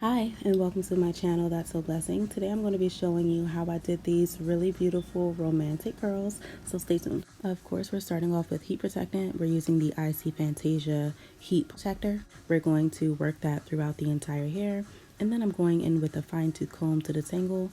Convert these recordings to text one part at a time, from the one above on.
Hi, and welcome to my channel, That's a Blessing. Today I'm going to be showing you how I did these really beautiful romantic curls, so stay tuned. Of course, we're starting off with heat protectant. We're using the Fantasia heat protector. We're going to work that throughout the entire hair, and then I'm going in with a fine tooth comb to detangle.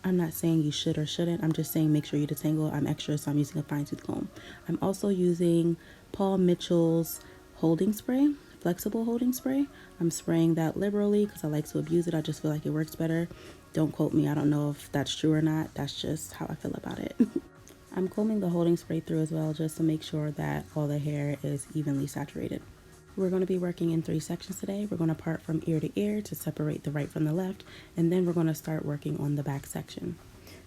I'm not saying you should or shouldn't, I'm just saying make sure you detangle. I'm extra, so I'm using a fine tooth comb. I'm also using Paul Mitchell's holding spray, flexible holding spray. I'm spraying that liberally because I like to abuse it. I just feel like it works better. Don't quote me, I don't know if that's true or not. That's just how I feel about it. I'm combing the holding spray through as well just to make sure that all the hair is evenly saturated. We're going to be working in 3 sections today. We're going to part from ear to ear to separate the right from the left, and then we're going to start working on the back section.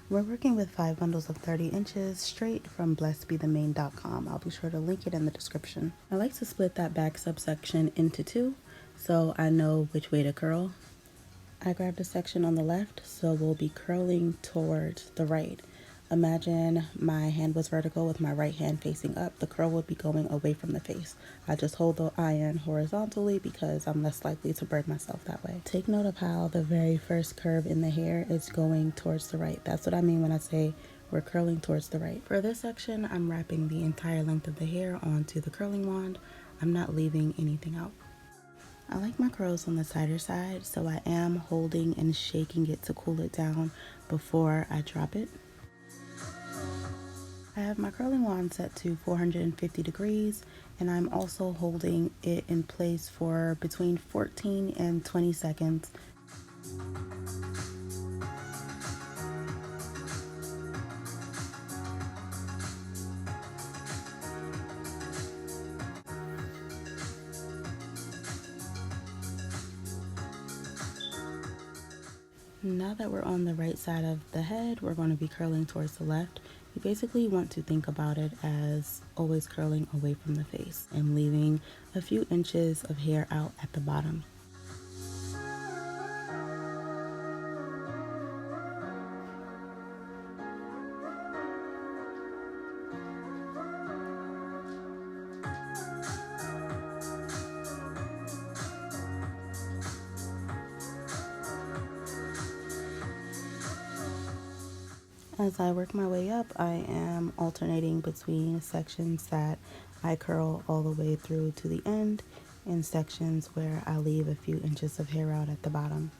We're working with 5 bundles of 30 inches straight from blessedbethemain.com. I'll be sure to link it in the description. I like to split that back subsection into 2 so I know which way to curl. I grabbed a section on the left, so we'll be curling towards the right. Imagine my hand was vertical with my right hand facing up. The curl would be going away from the face. I just hold the iron horizontally because I'm less likely to burn myself that way. Take note of how the very first curve in the hair is going towards the right. That's what I mean when I say we're curling towards the right. For this section, I'm wrapping the entire length of the hair onto the curling wand. I'm not leaving anything out. I like my curls on the tighter side, so I am holding and shaking it to cool it down before I drop it. I have my curling wand set to 450 degrees, and I'm also holding it in place for between 14 and 20 seconds. Now that we're on the right side of the head, we're going to be curling towards the left. You basically want to think about it as always curling away from the face and leaving a few inches of hair out at the bottom. As I work my way up, I am alternating between sections that I curl all the way through to the end and sections where I leave a few inches of hair out at the bottom.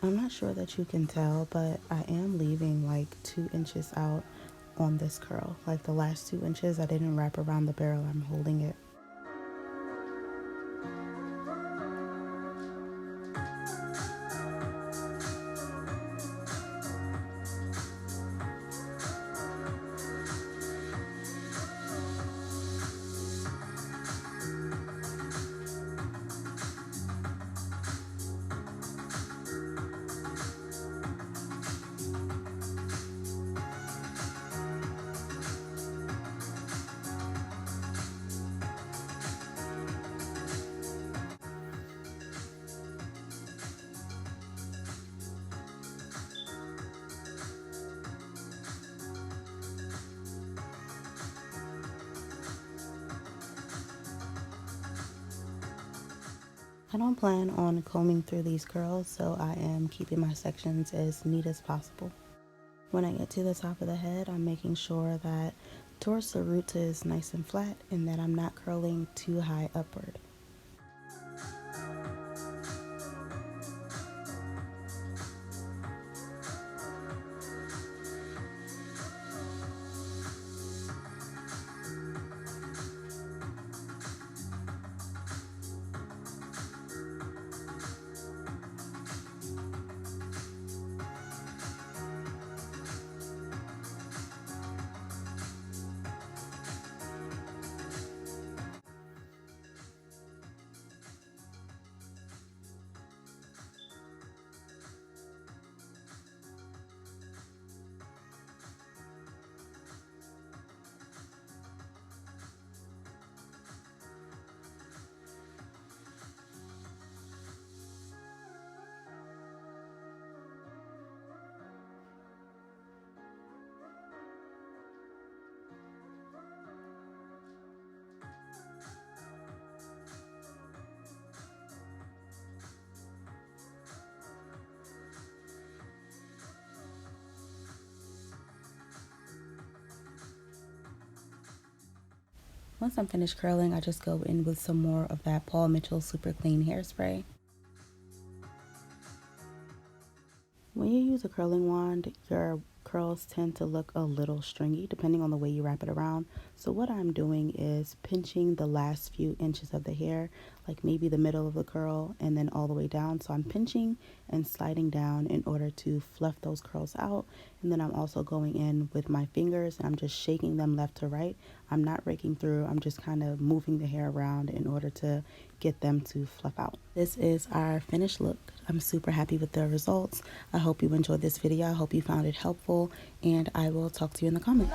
I'm not sure that you can tell, but I am leaving like 2 inches out on this curl. Like the last 2 inches, I didn't wrap around the barrel, I'm holding it. I don't plan on combing through these curls, so I am keeping my sections as neat as possible. When I get to the top of the head, I'm making sure that towards the roots is nice and flat and that I'm not curling too high upward. Once I'm finished curling, I just go in with some more of that Paul Mitchell Super Clean hairspray. When you use a curling wand, your curls tend to look a little stringy depending on the way you wrap it around. So what I'm doing is pinching the last few inches of the hair, like maybe the middle of the curl and then all the way down. So I'm pinching and sliding down in order to fluff those curls out. And then I'm also going in with my fingers and I'm just shaking them left to right. I'm not raking through, I'm just kind of moving the hair around in order to get them to fluff out. This is our finished look. I'm super happy with the results. I hope you enjoyed this video. I hope you found it helpful, and I will talk to you in the comments.